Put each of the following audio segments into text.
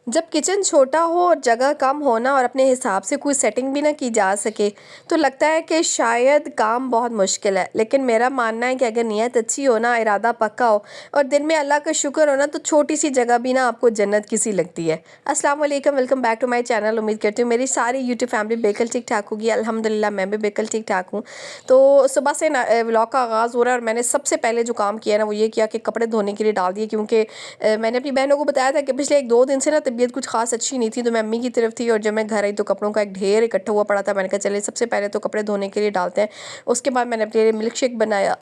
जब किचन छोटा हो और जगह कम हो ना और अपने हिसाब से कोई सेटिंग भी ना की जा सके तो लगता है कि शायद काम बहुत मुश्किल है। लेकिन मेरा मानना है कि अगर नीयत अच्छी हो ना, इरादा पक्का हो और दिल में अल्लाह का शुक्र हो ना, तो छोटी सी जगह भी ना आपको जन्नत की सी लगती है। अस्सलाम वालेकुम, welcome back to my channel. उम्मीद करती हूँ मेरी सारी यूट्यूब फैमिली बिल्कुल ठीक ठाक होगी। अल्हम्दुलिल्लाह मैं भी बिल्कुल ठीक ठाक हूँ। तो सुबह से ना व्लॉग का आगाज़ हो रहा है और मैंने सबसे पहले जो काम किया ना वो ये किया कि कपड़े धोने के लिए डाल दिए, क्योंकि मैंने अपनी बहनों को बताया था कि पिछले 1-2 दिन से ना तबीयत कुछ खास अच्छी नहीं थी, तो मैं अम्मी की तरफ थी और जब मैं घर आई तो कपड़ों का एक ढेर इकट्ठा हुआ पड़ा था। मैंने कहा चले सबसे पहले तो कपड़े धोने के लिए डालते हैं। उसके बाद मैंने अपने लिए मिल्क शेक बनाया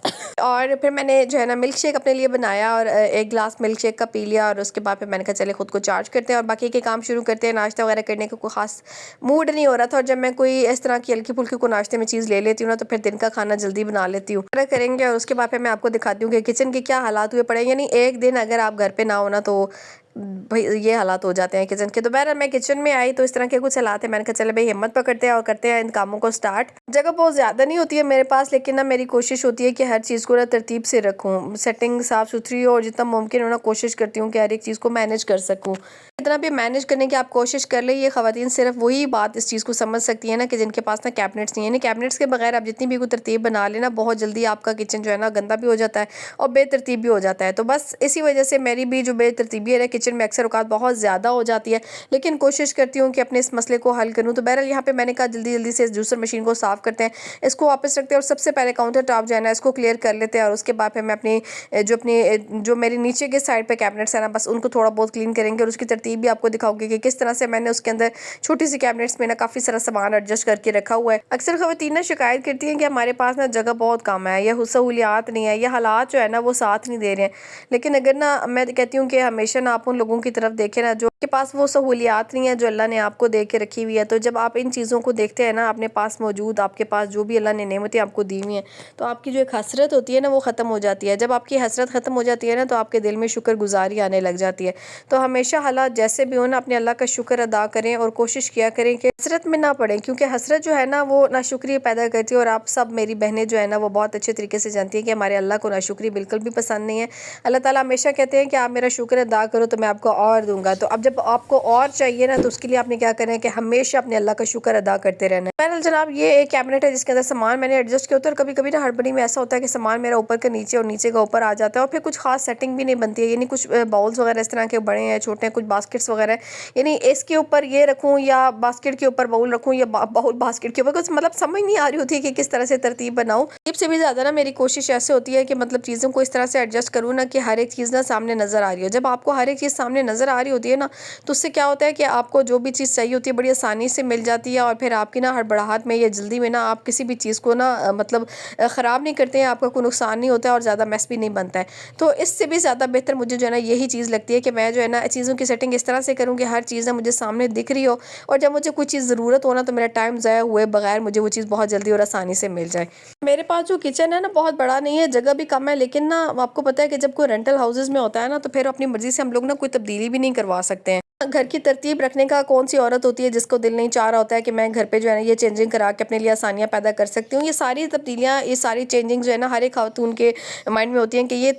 और फिर मैंने जो है ना मिल्क शेक अपने लिए बनाया और एक गिलास मिल्क शेक का पी लिया। और उसके बाद फिर मैंने कहा चले खुद को चार्ज करते हैं और बाकी के काम शुरू करते हैं। नाश्ता वगैरह करने का कोई खास मूड नहीं हो रहा था और जब मैं कोई इस तरह की हल्की फुल्की को नाश्ते में चीज़ ले लेती हूँ ना तो फिर दिन का खाना जल्दी बना लेती हूँ। तरह करेंगे और उसके बाद फिर मैं आपको दिखाती हूँ कि किचन के क्या हालात हुए पड़े। यानी एक दिन अगर आप घर पे ना हो ना तो भाई ये हालात हो जाते हैं किचन के। तो बहरहाल मैं किचन में आई तो इस तरह के कुछ हालात है। मैंने कहा चले भाई हिम्मत पकड़ते हैं और करते हैं इन कामों को स्टार्ट। जगह बहुत ज़्यादा नहीं होती है मेरे पास, लेकिन ना मेरी कोशिश होती है कि हर चीज़ को ना तरतीब से रखूँ, सेटिंग साफ़ सुथरी हो और जितना मुमकिन हो ना कोशिश करती हूँ कि हर एक चीज़ को मैनेज कर सकूँ। इतना भी मैनेज करने की आप कोशिश कर ले, ये ख़वातीन सिर्फ वही बात इस चीज़ को समझ सकती है ना कि जिनके पास ना कैबिनेट्स नहीं है। यानी कैबिनेट्स के बगैर आप जितनी भी कोई तरतीब बना लेना, बहुत जल्दी आपका किचन जो है ना गंदा भी हो जाता है और बेतरतीब भी हो जाता है। तो बस इसी वजह से मेरी भी जो बेतरतीबी है किचन में अक्सर औकात बहुत ज़्यादा हो जाती है, लेकिन कोशिश करती हूँ कि अपने इस मसले को हल करूँ। तो बहरहाल यहाँ पे मैंने कहा जल्दी जल्दी से इस जूसर मशीन को साफ़ करते हैं, इसको वापस रखते हैं और सबसे पहले काउंटर टॉप जो है ना इसको क्लियर कर लेते हैं। और उसके बाद फिर मैं जो मेरी नीचे के साइड पे कैबिनेट्स है ना बस उनको थोड़ा बहुत क्लीन करेंगे और उसकी तरतीब भी आपको दिखाऊंगी कि किस तरह से मैंने उसके अंदर छोटी सी कैबिनेट्स में ना काफ़ी सारा सामान एडजस्ट करके रखा हुआ है। अक्सर ख़वातीन ना शिकायत करती हैं कि हमारे पास ना जगह बहुत कम है, या सहूलियात नहीं है, या हालात जो है ना वो साथ नहीं दे रहे हैं। लेकिन अगर ना मैं कहती हूँ कि हमेशा ना आप उन लोगों की तरफ देखें ना जो के पास वो सहूलियात नहीं है जो अल्लाह ने आपको दे के रखी हुई है। तो जब आप इन चीज़ों को देखते हैं ना अपने पास मौजूद, आपके पास जो भी अल्लाह ने नेमतें आपको दी हुई हैं, तो आपकी जो एक हसरत होती है ना वो ख़त्म हो जाती है। जब आपकी हसरत ख़त्म हो जाती है ना तो आपके दिल में शुक्रगुजारी आने लग जाती है। तो हमेशा हालात जैसे भी हो ना अपने अल्लाह का शुक्र अदा करें और कोशिश किया करें कि हसरत में ना पड़ें, क्योंकि हसरत जो है ना वो नाशुक्री पैदा करती है। और आप सब मेरी बहनें जो है ना वो बहुत अच्छे तरीके से जानती हैं कि हमारे अल्लाह को नाशुक्री बिल्कुल भी पसंद नहीं है। अल्लाह ताला हमेशा कहते हैं कि आप मेरा शुक्र अदा करो तो मैं आपको और दूंगा। तो अब जब आपको और चाहिए ना तो उसके लिए आपने क्या करना है कि हमेशा अपने अल्लाह का शुक्र अदा करते रहना है। बहरहाल जनाब ये एक कैबिनेट है जिसके अंदर सामान मैंने एडजस्ट किया होता है और कभी कभी ना हड़बड़ी में ऐसा होता है कि सामान मेरा ऊपर का नीचे और नीचे का ऊपर आ जाता है और फिर कुछ खास सेटिंग भी नहीं बनती है। यानी कुछ बाउल्स वगैरह इस तरह के बड़े हैं, छोटे हैं, कुछ बास्केट्स वगैरह, यानी इसके ऊपर ये रखूँ या बास्केट के ऊपर बाउल रखूँ या बाउल बास्केट के ऊपर, कुछ मतलब समझ नहीं आ रही होती है कि किस तरह से तरतीब बनाऊँ। तरतीब से भी ज़्यादा ना मेरी कोशिश ऐसे होती है कि मतलब चीज़ों को इस तरह से एडजस्ट करूँ ना कि हर एक चीज़ ना सामने नज़र आ रही हो। जब आपको हर एक चीज़ सामने नज़र आ रही होती है ना तो उससे क्या होता है कि आपको जो भी चीज़ चाहिए होती है बड़ी आसानी से मिल जाती है और फिर आपकी ना हड़बड़ाहट में या जल्दी में ना आप किसी भी चीज़ को ना मतलब ख़राब नहीं करते हैं, आपका कोई नुकसान नहीं होता है और ज़्यादा मैस भी नहीं बनता है। तो इससे भी ज़्यादा बेहतर मुझे जो है ना यही चीज़ लगती है कि मैं जो है ना चीज़ों की सेटिंग इस तरह से करूँ कि हर चीज़ ना मुझे सामने दिख रही हो और जब मुझे कोई चीज़ ज़रूरत हो ना तो मेरा टाइम ज़ाया हुए बगैर मुझे वो चीज़ बहुत जल्दी और आसानी से मिल जाए। मेरे पास जो किचन है ना बहुत बड़ा नहीं है, जगह भी कम है, लेकिन ना आपको पता है कि जब कोई रेंटल हाउसेज में होता है ना तो फिर अपनी मर्जी से हम लोग ना कोई तब्दीली भी नहीं करवा सकते हैं। घर की तरतीब रखने का कौन सी औरत होती है जिसको दिल नहीं चाह रहा होता है कि मैं घर पे जो है ना ये चेंजिंग करा के अपने लिए आसानियाँ पैदा कर सकती हूँ। ये सारी तब्दीलियाँ, ये सारी चेंजिंग जो है ना हर एक खातून के माइंड में होती हैं कि ये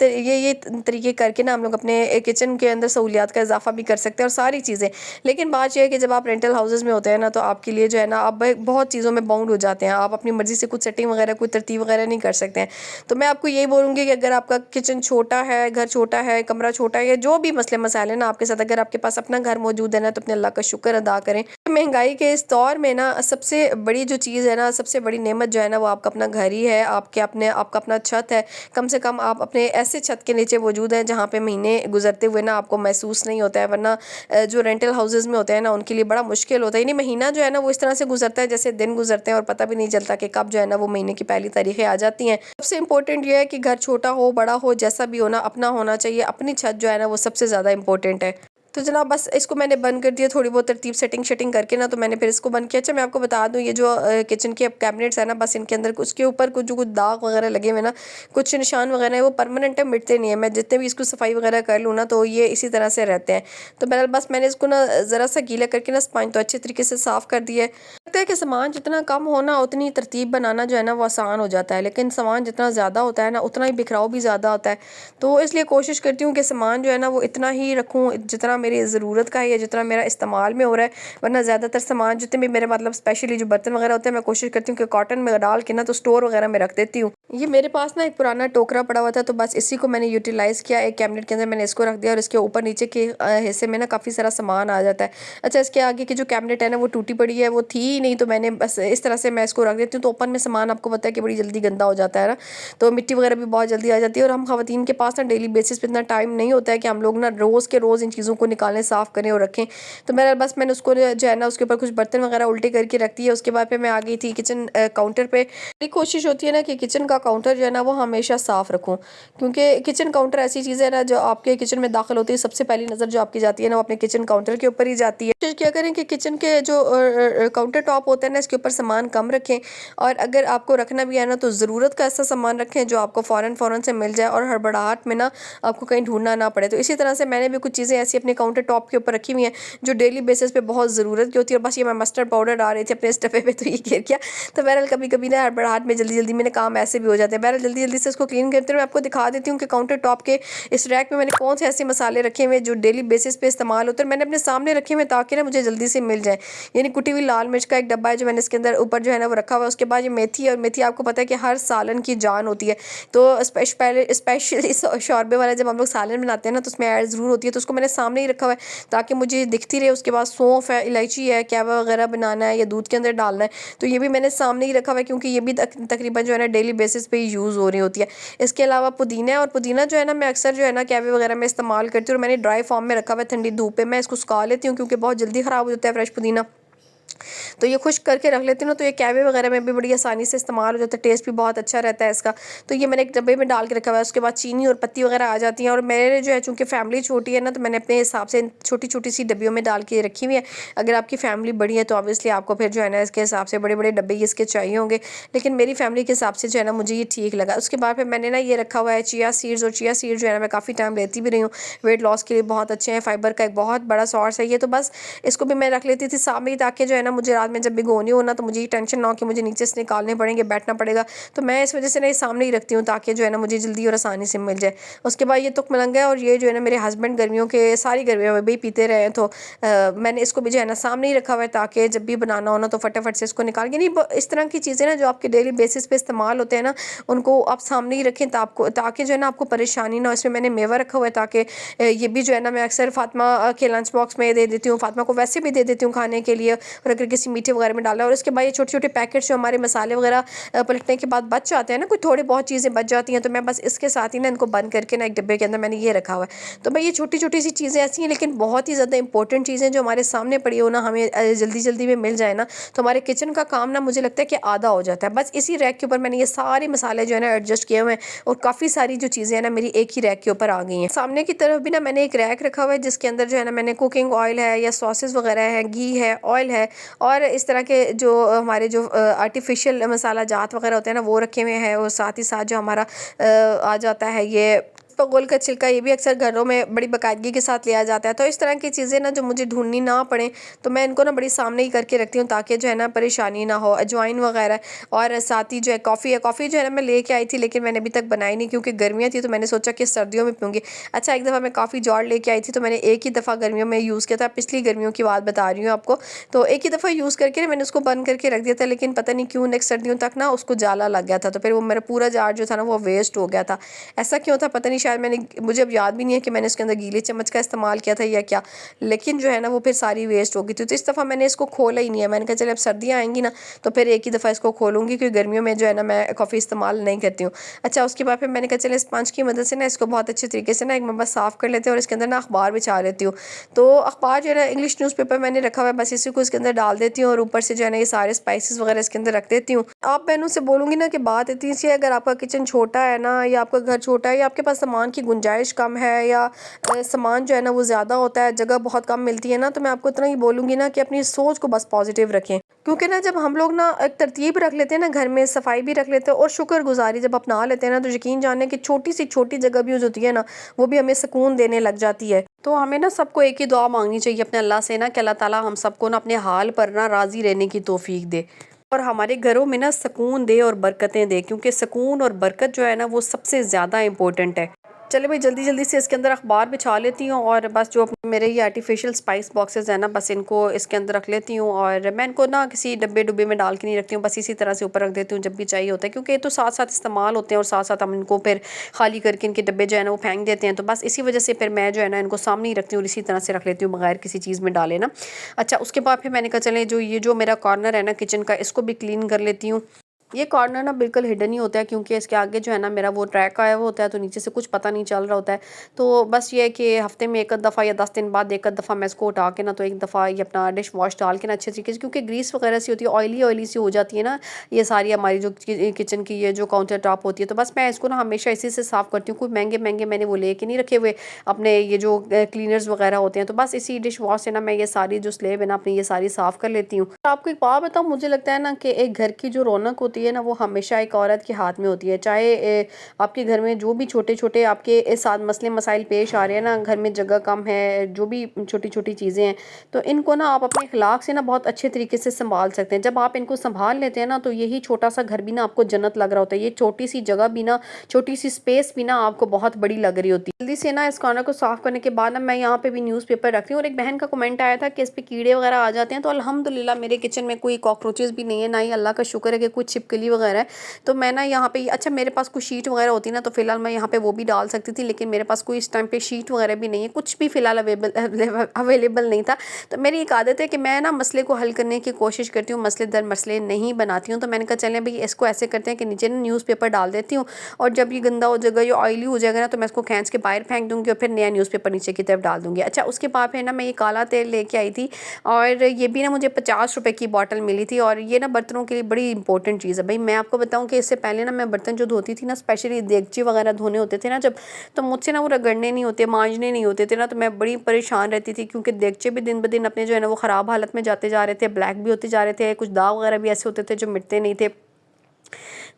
तरीके करके ना हम लोग अपने किचन के अंदर सहूलियात का इजाफा भी कर सकते हैं और सारी चीज़ें। लेकिन बात यह है कि जब आप रेंटल हाउसेज में होते हैं ना तो आपके लिए जो है ना आप बहुत चीज़ों में बाउंड हो जाते हैं, आप अपनी मर्जी से कुछ सेटिंग वगैरह कोई तरतीब वगैरह नहीं कर सकते हैं। तो मैं आपको यही बोलूँगी कि अगर आपका किचन छोटा है, घर छोटा है, कमरा छोटा है, या जो भी मसले मसाइल ना आपके साथ, अगर आपके पास अपना घर मौजूद है ना तो अपने अल्लाह का शुक्र अदा करें। महंगाई के इस दौर में ना सबसे बड़ी जो चीज़ है ना, सबसे बड़ी नेमत जो है ना वो आपका अपना घर ही है, आपका अपना छत है। कम से कम आप अपने ऐसे छत के नीचे मौजूद हैं जहाँ पे महीने गुजरते हुए ना आपको महसूस नहीं होता है। वरना जो रेंटल हाउसेज में होते हैं ना उनके लिए बड़ा मुश्किल होता है। यानी महीना जो है ना वो इस तरह से गुजरता है जैसे दिन गुजरते हैं और पता भी नहीं चलता कि कब जो है ना वो महीने की पहली तारीखें आ जाती हैं। सबसे इंपॉर्टेंट ये है कि घर छोटा हो बड़ा हो जैसा भी हो ना अपना होना चाहिए। अपनी छत जो है ना वो सबसे ज़्यादा इंपॉर्टेंट है। तो जनाब बस इसको मैंने बंद कर दिया, थोड़ी बहुत तरतीब सेटिंग शेटिंग करके ना तो मैंने फिर इसको बंद किया। अच्छा मैं आपको बता दूं ये जो किचन के कैबिनेट्स है ना बस इनके अंदर उसके ऊपर कुछ दाग वगैरह लगे हुए ना, कुछ निशान वगैरह है वो परमानेंट है, मिटते नहीं है। मैं जितने भी इसको सफाई वगैरह कर लूँ ना तो ये इसी तरह से रहते हैं। तो बहरहाल बस मैंने इसको ना ज़रा सा गीला करके ना स्पंज तो अच्छे तरीके से साफ़ कर दिया है। लगता है कि सामान जितना कम हो ना उतनी तरतीब बनाना जो है ना वो आसान हो जाता है, लेकिन सामान जितना ज़्यादा होता है ना उतना ही बिखराव भी ज़्यादा होता है। तो इसलिए कोशिश करती हूँ कि सामान जो है ना वो इतना ही रखूँ जितना मेरी ज़रूरत का है या जितना मेरा इस्तेमाल में हो रहा है, वरना ज़्यादातर सामान जितने भी मेरे मतलब स्पेशली जो बर्तन वगैरह होते हैं मैं कोशिश करती हूँ कि कॉटन में डाल के ना तो स्टोर वगैरह में रख देती हूँ। ये मेरे पास ना एक पुराना टोकरा पड़ा हुआ था, तो बस इसी को मैंने यूटिलाइज़ किया, एक कैबिनेट के अंदर मैंने इसको रख दिया और इसके ऊपर नीचे के हिस्से में ना काफ़ी सारा सामान आ जाता है। अच्छा, इसके आगे की जो कैबिनेट है ना वो टूटी पड़ी है, वो थी ही नहीं, तो मैंने बस इस तरह से मैं इसको रख देती हूँ। तो ओपन में सामान आपको पता है कि बड़ी जल्दी गंदा हो जाता है ना, तो मिट्टी वगैरह भी बहुत जल्दी आ जाती है और हम खवातीन के पास ना डेली बेसिस पे इतना टाइम नहीं होता है कि हम लोग ना रोज़ के रोज़ इन चीज़ों को निकालें, साफ़ करें और रखें। तो मैंने उसको जो है ना उसके ऊपर कुछ बर्तन वगैरह उल्टे करके रख दिए। उसके बाद फिर मैं आ गई थी किचन काउंटर पे। मेरी कोशिश होती है ना कि किचन का काउंटर जो है ना वो हमेशा साफ़ रखूँ, क्योंकि किचन काउंटर ऐसी चीज़ है ना जो आपके किचन में दाखिल होती है, सबसे पहली नज़र जो आपकी जाती है ना वो अपने किचन काउंटर के ऊपर ही जाती है। कोशिश क्या करें कि किचन के जो काउंटर टॉप होते हैं ना इसके ऊपर सामान कम रखें, और अगर आपको रखना भी है ना तो ज़रूरत का ऐसा सामान रखें जो आपको फ़ौरन से मिल जाए और हड़बड़ाहट में ना आपको कहीं ढूंढना ना पड़े। तो इसी तरह से मैंने भी कुछ चीज़ें ऐसी अपने काउंटर टॉप के ऊपर रखी हुई हैं जो डेली बेसिस पे बहुत ज़रूरत की होती है। और बस ये मैं मस्टर्ड पाउडर डाल रही थी अपने इस डब्बे पे, तो ये गिर गया। तो बहरहाल कभी कभी ना हड़बड़ाहट में जल्दी जल्दी मेरे काम ऐसे भी हो जाते हैं। बहरहाल जल्दी जल्दी से इसको क्लीन करते हुए मैं आपको दिखा देती हूँ कि काउंटर टॉप के इस रैक में मैंने कौन से ऐसे मसाले रखे हुए जो डेली बेसिस पे इस्तेमाल होते हैं, मैंने अपने सामने रखे हुए ताकि ना मुझे जल्दी से मिल जाए। यानी कुटी हुई लाल मिर्च का एक डब्बा है जो मैंने इसके अंदर ऊपर जो है ना वो रखा हुआ है। उसके बाद ये मेथी है, और मेथी आपको पता है कि हर सालन की जान होती है, तो स्पेशली शोरबे वाला जब हम लोग सालन बनाते हैं ना तो उसमें ऐड ज़रूर होती है, तो उसको मैंने सामने ही रखा हुआ है ताकि मुझे दिखती रहे। उसके बाद सौंफ है, इलायची है, कहवा वगैरह बनाना है या दूध के अंदर डालना है, तो ये भी मैंने सामने ही रखा हुआ है क्योंकि ये भी तकरीबन जो है ना डेली बेसिस पे ही यूज़ हो रही होती है। इसके अलावा पुदीना है, और पुदीना जो है ना मैं अक्सर जो है ना कहवे वगैरह में इस्तेमाल करती हूँ, और मैंने ड्राई फॉर्म में रखा हुआ है। ठंडी धूप पे मैं इसको सुखा लेती हूँ क्योंकि बहुत जल्दी ख़राब हो जाता है फ्रेश पुदीना, तो ये खुश्क करके रख लेती हूँ ना, तो ये कहवे वगैरह में भी बड़ी आसानी से इस्तेमाल हो जाता है, टेस्ट भी बहुत अच्छा रहता है इसका। तो ये मैंने एक डब्बे में डाल के रखा हुआ है। उसके बाद चीनी और पत्ती वगैरह आ जाती हैं, और मेरे जो है चूँकि फैमिली छोटी है ना तो मैंने अपने हिसाब से छोटी छोटी सी डब्बियों में डाल के रखी हुई है। अगर आपकी फैमिली बड़ी है तो ऑब्वियसली आपको फिर जो है ना इसके हिसाब से बड़े बड़े डब्बे इसके चाहिए होंगे, लेकिन मेरी फैमिली के हिसाब से जो है ना मुझे ये ठीक लगा। उसके बाद फिर मैंने ना ये रखा हुआ है चिया सीड्स, और चिया सीड जो है ना मैं काफ़ी टाइम लेती भी रही हूँ, वेट लॉस के लिए बहुत अच्छे हैं, फाइबर का एक बहुत बड़ा सोर्स है ये। तो बस इसको भी मैं रख लेती थी सामने ही ताकि जो है ना मुझे रात में जब भिगोनी हो ना तो मुझे ये टेंशन ना हो कि मुझे नीचे से निकालने पड़ेंगे, बैठना पड़ेगा। तो मैं इस वजह से ना ये सामने ही रखती हूँ ताकि जो है ना मुझे जल्दी और आसानी से मिल जाए। उसके बाद ये तुकमलंगा है, और ये जो है ना मेरे हस्बैंड गर्मियों के सारी गर्मियों में भी पीते रहे, तो मैंने इसको भी जो है ना सामने ही रखा हुआ है ताकि जब भी बनाना हो ना तो फटाफट से इसको निकाल के, नहीं इस तरह की चीज़ें ना जो आपके डेली बेसिस पे इस्तेमाल होते हैं ना उनको आप सामने ही रखें ताकि जो है ना आपको परेशानी ना हो। इसमें मैंने मेवा रखा हुआ है ताकि ये भी जो है ना मैं अक्सर फातिमा के लंच बॉक्स में दे देती हूँ, फातिमा को वैसे भी दे देती हूँ खाने के लिए, और अगर किसी मीठे वगैरह में डाला। और इसके बाद ये छोटे छोटे पैकेट्स जो हमारे मसाले वगैरह पलटने के बाद बच जाते हैं ना, कोई थोड़ी बहुत चीज़ें बच जाती हैं, तो मैं बस इसके साथ ही ना इनको बंद करके ना एक डिब्बे के अंदर मैंने ये रखा हुआ है। तो भाई ये छोटी छोटी सी चीज़ें ऐसी हैं लेकिन बहुत ही ज़्यादा इंपॉर्टेंट चीज़ें जो हमारे सामने पड़ी हो ना, हमें जल्दी जल्दी में मिल जाए ना, तो हमारे किचन का काम ना मुझे लगता है कि आधा हो जाता है। बस इसी रैक के ऊपर मैंने ये सारे मसाले जो है ना एडजस्ट किए हुए हैं, और काफ़ी सारी जो चीज़ें हैं ना मेरी एक ही रैक के ऊपर आ गई हैं। सामने की तरफ भी ना मैंने एक रैक रखा हुआ है जिसके अंदर जो है ना मैंने कुकिंग ऑयल है या सॉसेस वगैरह है, घी है, ऑयल है, और इस तरह के जो हमारे जो आर्टिफिशियल मसाला जात वगैरह होते हैं ना वो रखे हुए हैं, और साथ ही साथ जो हमारा आ जाता है ये पगोल का छिलका, ये भी अक्सर घरों में बड़ी बाकायदगी के साथ लिया जाता है। तो इस तरह की चीज़ें ना जो मुझे ढूंढनी ना पड़े तो मैं इनको ना बड़ी सामने ही करके रखती हूँ ताकि जो है ना परेशानी ना हो। अजवाइन वगैरह, और साथ ही जो है कॉफ़ी है, कॉफ़ी जो है ना मैं लेके आई थी लेकिन मैंने अभी तक बनाई नहीं क्योंकि गर्मियाँ थी, तो मैंने सोचा कि सर्दियों में पीऊँगी। अच्छा, एक दफ़ा मैं कॉफ़ी जार लेके आई थी तो मैंने एक ही दफ़ा गर्मियों में यूज़ किया था, पिछली गर्मियों की बात बता रही हूँ आपको। तो एक ही दफ़ा यूज़ करके ना मैंने उसको बंद करके रख दिया था, लेकिन पता नहीं क्यों नेक्स्ट सर्दियों तक ना उसको जाला लग गया था, तो फिर वो मेरा पूरा जार जो था ना वो वेस्ट हो गया था। ऐसा क्यों था पता नहीं, शायद मुझे अब याद भी नहीं है कि मैंने इसके अंदर गीले चम्मच का इस्तेमाल किया था या क्या, लेकिन जो है ना वो फिर सारी वेस्ट हो गई थी। तो इस दफ़ा मैंने इसको खोला ही नहीं है। मैंने कहा चले अब सर्दियाँ आएंगी ना तो फिर एक ही दफ़ा इसको खोलूँगी, क्योंकि गर्मियों में जो है ना मैं कॉफ़ी इस्तेमाल नहीं करती हूँ। अच्छा, उसके बाद फिर मैंने कहा चले स्पंज की मदद से ना इसको बहुत अच्छे तरीके से ना एक मैं बस साफ़ कर लेते हैं, और इसके अंदर ना अखबार बिछा लेती हूँ। तो अखबार जो है ना इंग्लिश न्यूज़पेपर मैंने रखा हुआ है, बस इसी को इसके अंदर डाल देती हूँ, और ऊपर से जो है ना ये सारे स्पाइसेस वगैरह इसके अंदर रख देती हूँ। आप बहनों से बोलूँगी ना कि बात इतनी सी है, अगर आपका किचन छोटा है ना, या आपका घर छोटा है, या आपके पास सामान की गुंजाइश कम है, या सामान जो है ना वो ज़्यादा होता है, जगह बहुत कम मिलती है ना, तो मैं आपको इतना ही बोलूँगी ना कि अपनी सोच को बस पॉजिटिव रखें। क्योंकि ना जब हम लोग ना एक तरतीब रख लेते हैं ना, घर में सफाई भी रख लेते हैं और शुक्रगुजारी जब अपना लेते हैं ना, तो यकीन जाने कि छोटी सी छोटी जगह भी होती है ना वो भी हमें सुकून देने लग जाती है। तो हमें ना सबको एक ही दुआ मांगनी चाहिए अपने अल्लाह से ना कि अल्लाह ताला हम सबको ना अपने हाल पर ना राज़ी रहने की तौफीक दे, और हमारे घरों में ना सुकून दे और बरकतें दे, क्योंकि सुकून और बरकत जो है ना वो सबसे ज़्यादा इम्पोर्टेंट है। चले भाई जल्दी जल्दी से इसके अंदर अखबार बिछा लेती हूँ और बस जो अपने मेरे ये आर्टिफिशियल स्पाइस बॉक्सेस हैं ना, बस इनको इसके अंदर रख लेती हूँ। और मैं इनको ना किसी डब्बे डुब्बे में डाल के नहीं रखती हूँ, बस इसी तरह से ऊपर रख देती हूँ जब भी चाहिए होता है, क्योंकि ये तो साथ साथ इस्तेमाल होते हैं और साथ साथ हम इनको फिर खाली करके इनके डब्बे जो है ना वो फेंक देते हैं। तो बस इसी वजह से फिर मैं जो है ना इनको सामने ही रखती हूँ और इसी तरह से रख लेती हूँ बगैर किसी चीज़ में डाले ना। अच्छा, उसके बाद फिर मैंने कहा चले जो ये जो मेरा कॉर्नर है ना किचन का, इसको भी क्लीन कर लेती हूँ। ये कॉर्नर ना बिल्कुल हिडन ही होता है, क्योंकि इसके आगे जो है ना मेरा वो ट्रैक आया हुआ होता है, तो नीचे से कुछ पता नहीं चल रहा होता है। तो बस ये है कि हफ्ते में एक आध दफ़ा या 10 दिन बाद एक आध दफ़ा मैं इसको उठा के ना, तो एक दफ़ा ये अपना डिश वॉश डाल के ना अच्छे तरीके से, क्योंकि ग्रीस वगैरह सी होती है, ऑयली ऑयली सी हो जाती है ना ये सारी हमारी जो किचन की ये जो काउंटर टॉप होती है। तो बस मैं इसको ना हमेशा इसी से साफ़ करती हूँ। कोई महंगे महंगे मैंने वो लेके नहीं रखे हुए अपने ये जो क्लीनर्स वगैरह होते हैं, तो बस इसी डिश वॉश से ना मैं ये सारी जो स्लेब है ना अपनी ये सारी साफ़ कर लेती हूँ। आपको एक बात बताऊँ, मुझे लगता है ना कि एक घर की जो रौनक होती है ना वो हमेशा एक औरत के हाथ में होती है। चाहे आपके घर में जो भी छोटे छोटे आपके साथ मसले मसाइल पेश आ रहे हैं ना, घर में जगह कम है, जो भी छोटी छोटी चीज़ें हैं, तो इनको ना आप अपने अखलाक से ना बहुत अच्छे तरीके से संभाल सकते हैं। जब आप इनको संभाल लेते हैं ना, तो यही छोटा सा घर भी ना आपको जन्नत लग रहा होता है। ये छोटी सी जगह भी ना, छोटी सी स्पेस भी ना आपको बहुत बड़ी लग रही होती है। जल्दी से ना इस कॉर्नर को साफ करने के बाद ना मैं यहाँ पे भी न्यूज़पेपर रखती हूँ। और एक बहन का कमेंट आया था कि इस पे कीड़े वगैरह आ जाते हैं, तो अल्हम्दुलिल्लाह मेरे किचन में कोई कॉकरोचेस भी नहीं है, ना ही अल्लाह का शुक्र है कि कुछ छिपकली वगैरह है। तो मैं ना यहाँ पे, अच्छा मेरे पास कुछ शीट वगैरह होती ना तो फिलहाल मैं यहाँ पे वो भी डाल सकती थी, लेकिन मेरे पास कोई इस टाइम पे शीट वगैरह भी नहीं है, कुछ भी फिलहाल अवेलेबल नहीं था। तो मेरी एक आदत है कि मैं ना मसले को हल करने की कोशिश करती हूँ, मसले दर मसले नहीं बनाती हूँ। तो मैंने कहा चलें भाई इसको ऐसे करते हैं कि नीचे ना न्यूज़पेपर डाल देती हूँ, और जब ये गंदा हो जाएगा, ये ऑयली हो जाएगा ना, तो मैं इसको खींच के बाहर फेंक दूँगी और फिर नया न्यूज़पेपर नीचे की तरफ डाल दूँगी। अच्छा, उसके बाद फिर ना मैं ये काला तेल लेके आई थी, और ये भी ना मुझे 50 रुपए की बॉटल मिली थी। और ये ना बर्तनों के लिए बड़ी इंपॉर्टेंट चीज़ है भाई। मैं आपको बताऊँ कि इससे पहले ना मैं बर्तन जो धोती थी ना, स्पेशली देगची वगैरह धोने होते थे ना जब, तो मुझसे ना वो रगड़ने नहीं होते, मांजने नहीं होते थे ना, तो मैं बड़ी परेशान रहती थी, क्योंकि देगचे भी दिन ब दिन अपने जो है ना वो ख़राब हालत में जाते जा रहे थे, ब्लैक भी होते जा रहे थे, कुछ दाग वगैरह भी ऐसे होते थे जो मिटते नहीं थे।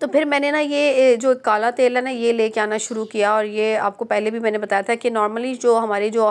तो फिर मैंने ना ये जो काला तेल है ना ये लेके आना शुरू किया। और ये आपको पहले भी मैंने बताया था कि नॉर्मली जो हमारी जो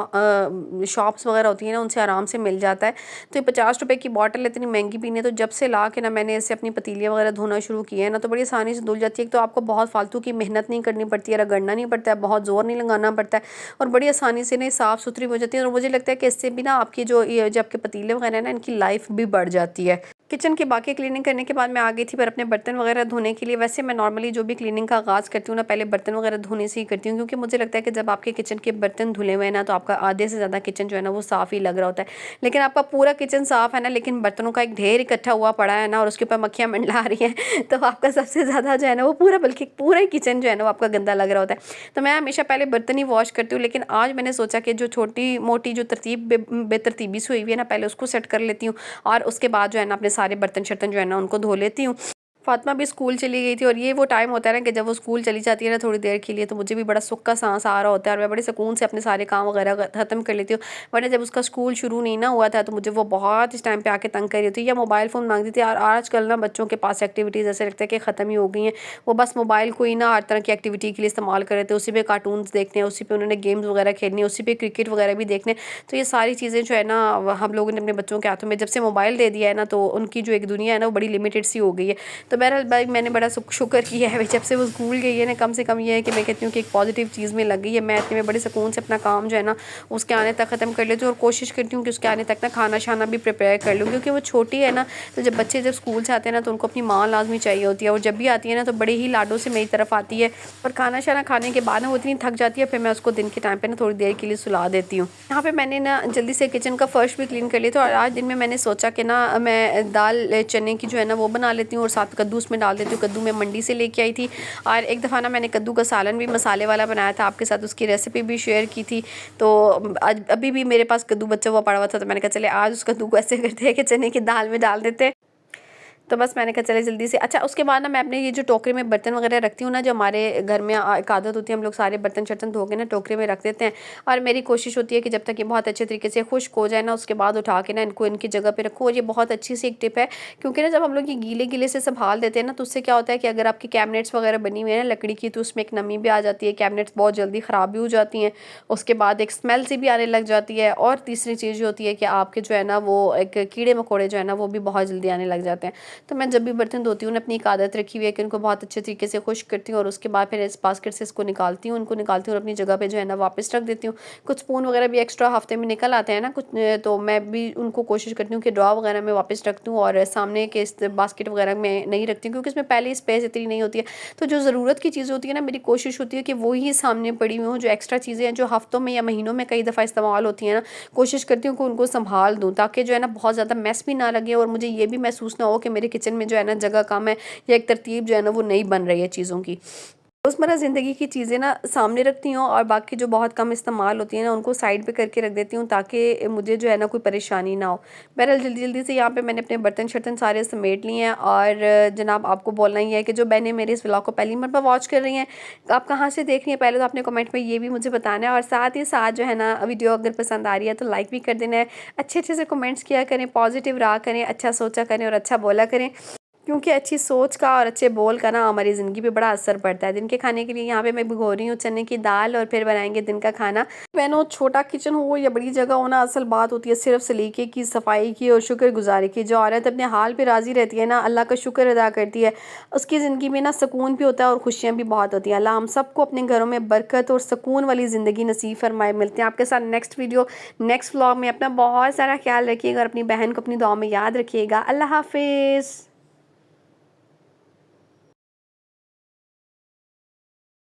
शॉप्स वगैरह होती है ना उनसे आराम से मिल जाता है। तो ये 50 रुपए की बॉटल इतनी महंगी भी नहीं है। तो जब से ला के ना मैंने इससे अपनी पतीलियाँ वगैरह धोना शुरू किया है ना, तो बड़ी आसानी से धुल जाती है। तो आपको बहुत फालतू की मेहनत नहीं करनी पड़ती है, रगड़ना नहीं पड़ता है, बहुत ज़ोर नहीं लगाना पड़ता है, और बड़ी आसानी से ना साफ़ सुथरी हो जाती है। और मुझे लगता है कि इससे भी ना आपकी जो ये जो आपके पतीले वगैरह है ना इनकी लाइफ भी बढ़ जाती है। किचन की बाकी क्लीनिंग करने के बाद मैं आ गई थी पर अपने बर्तन वगैरह धोने के लिए। वैसे मैं नॉर्मली जो भी क्लीनिंग का आगाज़ करती हूँ ना पहले बर्तन वगैरह धोने से ही करती हूँ, क्योंकि मुझे लगता है कि जब आपके किचन के बर्तन धुले हुए हैं ना तो आपका आधे से ज़्यादा किचन जो है ना वो साफ़ ही लग रहा होता है। लेकिन आपका पूरा किचन साफ़ है ना, लेकिन बर्तनों का एक ढेर इकट्ठा हुआ पड़ा है ना और उसके ऊपर मक्खियाँ मंडला रही हैं तो आपका सबसे ज़्यादा जो है ना वो पूरा, बल्कि पूरा ही किचन जो है ना वो आपका गंदा लग रहा होता है। तो मैं हमेशा पहले बर्तन ही वॉश करती हूँ, लेकिन आज मैंने सोचा कि जो छोटी मोटी जो तरतीब बेतरतीबी से हुई हुई है ना पहले उसको सेट कर लेती हूँ, और उसके बाद जो है ना अपने सारे बर्तन शर्तन जो है ना उनको धो लेती हूँ। फातिमा भी स्कूल चली गई थी, और ये वो टाइम होता है ना कि जब वो स्कूल चली जाती है ना थोड़ी देर के लिए, तो मुझे भी बड़ा सुख का सांस आ रहा होता है और मैं बड़े सुकून से अपने सारे काम वगैरह ख़त्म कर लेती हूँ। वरना जब उसका स्कूल शुरू नहीं ना हुआ था तो मुझे वो बहुत इस टाइम पे आके तंग कर रही थी या मोबाइल फ़ोन मांगती थी। और आजकल ना बच्चों के पास एक्टिविटीज़ ऐसे लगता है कि ख़त्म ही हो गई हैं। वो बस मोबाइल को ही ना हर तरह की एक्टिविटी के लिए इस्तेमाल कर रहे थे, उसी पे कार्टून्स देखने हैं, उसी पे उन्होंने गेम्स वगैरह खेलनी है, उसी पे क्रिकेट वगैरह भी देखने। तो ये सारी चीज़ें जो है ना हम लोगों ने अपने बच्चों के हाथों में जब से मोबाइल दे दिया है ना, तो उनकी जो एक दुनिया है ना वो बड़ी लिमिटेड सी हो गई है। तो बहरहाल भाई मैंने बड़ा शुक्र किया है जब से वो स्कूल गई है ना, कम से कम ये है कि मैं कहती हूँ कि एक पॉजिटिव चीज़ में लग गई है। मैं इतने में बड़े सुकून से अपना काम जो है ना उसके आने तक ख़त्म कर लेती हूँ, और कोशिश करती हूँ कि उसके आने तक ना खाना शाना भी प्रिपेयर कर लूँ, क्योंकि वो छोटी है ना। तो जब बच्चे जब स्कूल से आते हैं ना तो उनको अपनी माँ लाजमी चाहिए होती है, और जब भी आती है ना तो बड़े ही लाडों से मेरी तरफ आती है। और खाना शाना खाने के बाद ना वो इतनी थक जाती है, फिर मैं उसको दिन के टाइम पर ना थोड़ी देर के लिए सुला देती हूँ। यहाँ पर मैंने ना जल्दी से किचन का फर्श भी क्लीन कर लिया था, और आज दिन में मैंने सोचा कि ना मैं दाल चने की जो है ना वो बना लेती हूँ, और साथ कद्दू उसमें डाल देती हूँ। कद्दू मैं मंडी से लेके आई थी, और एक दफ़ा ना मैंने कद्दू का सालन भी मसाले वाला बनाया था, आपके साथ उसकी रेसिपी भी शेयर की थी। तो आज अभी भी मेरे पास कद्दू बचा हुआ पड़ा हुआ था, तो मैंने कहा चले आज उस कद्दू को ऐसे करते हैं कि चने की दाल में डाल देते हैं। तो बस मैंने कहा चले जल्दी से। अच्छा, उसके बाद ना मैं अपने ये जो टोकरे में बर्तन वगैरह रखती हूँ ना, जो हमारे घर में एक आदत होती है, हम लोग सारे बर्तन शर्तन धो के ना टोकरे में रख देते हैं। और मेरी कोशिश होती है कि जब तक ये बहुत अच्छे तरीके से खुश्क हो जाए ना उसके बाद उठा के ना इनको इनकी जगह पे रखो। और ये बहुत अच्छी सी एक टिप है, क्योंकि ना जब हम लोग ये गीले गीले से संभाल देते हैं ना तो उससे क्या होता है कि अगर आपकी कैबिनेट्स वगैरह बनी हुई है ना लकड़ी की, तो उसमें एक नमी भी आ जाती है, कैबिनेट्स बहुत जल्दी ख़राब भी हो जाती हैं, उसके बाद एक स्मेल सी भी आने लग जाती है। और तीसरी चीज़ जो होती है कि आपके जो है ना वो एक कीड़े मकोड़े जो है ना वो भी बहुत जल्दी आने लग जाते हैं। तो मैं जब भी बर्तन धोती हूँ अपनी एक आदत रखी हुई है कि उनको बहुत अच्छे तरीके से खुश्क करती हूँ और उसके बाद फिर इस बास्केट से इसको निकालती हूँ, उनको निकालती हूँ और अपनी जगह पे जो है ना वापस रख देती हूँ। कुछ स्पून वगैरह भी एक्स्ट्रा हफ्ते में निकल आते हैं ना कुछ, तो मैं भी उनको कोशिश करती हूँ कि ड्रॉ वगैरह में वापस रख दूँ और सामने के इस बास्केट वगैरह में नहीं रखती हूँ, क्योंकि इसमें पहले ही स्पेस इतनी नहीं होती है। तो जो ज़रूरत की चीज़ें होती है ना, मेरी कोशिश होती है कि वो ही सामने पड़ी हुई हों। जो एक्स्ट्रा चीज़ें हैं जो हफ्तों में या महीनों में कई दफ़ा इस्तेमाल होती हैं ना, कोशिश करती हूँ कि उनको संभाल दूँ, ताकि जो है ना बहुत ज़्यादा मैस भी ना लगे और मुझे ये भी महसूस ना हो कि मेरे किचन में जो है ना जगह कम है या एक तरतीब जो है ना वो नहीं बन रही है चीज़ों की। रोज़मर्रा ज़िंदगी की चीज़ें ना सामने रखती हूँ और बाकी जो बहुत कम इस्तेमाल होती हैं ना उनको साइड पे करके रख देती हूँ, ताकि मुझे जो है ना कोई परेशानी ना हो। बहरहाल जल्दी जल्दी से यहाँ पे मैंने अपने बर्तन शर्तन सारे समेट लिए हैं। और जनाब आपको बोलना ही है कि जो बहनें मेरे इस व्लॉग को पहली मरतबा वॉच कर रही हैं, आप कहाँ से देख रही हैं पहले तो आपने कमेंट में ये भी मुझे बताना है, और साथ ही साथ जो है ना वीडियो अगर पसंद आ रही है तो लाइक भी कर देना है। अच्छे अच्छे से कमेंट्स किया करें, पॉजिटिव रहा करें, अच्छा सोचा करें और अच्छा बोला करें, क्योंकि अच्छी सोच का और अच्छे बोल का ना हमारी ज़िंदगी पे बड़ा असर पड़ता है। दिन के खाने के लिए यहाँ पे मैं भिगो रही हूँ चने की दाल और फिर बनाएंगे दिन का खाना। बहनों, छोटा किचन हो या बड़ी जगह हो ना, असल बात होती है सिर्फ सलीके की, सफाई की और शुक्रगुजारी की। जो औरत अपने हाल पे राज़ी रहती है ना, अल्लाह का शुक्र अदा करती है, उसकी ज़िंदगी में ना सुकून भी होता है और खुशियाँ भी बहुत होती हैं। अल्लाह हम सबको अपने घरों में बरकत और सुकून वाली ज़िंदगी नसीब फरमाए। मिलते हैं आपके साथ नेक्स्ट वीडियो, नेक्स्ट व्लॉग में। अपना बहुत सारा ख्याल रखिएगा और अपनी बहन को अपनी दुआ में याद रखिएगा। अल्लाह हाफिज़।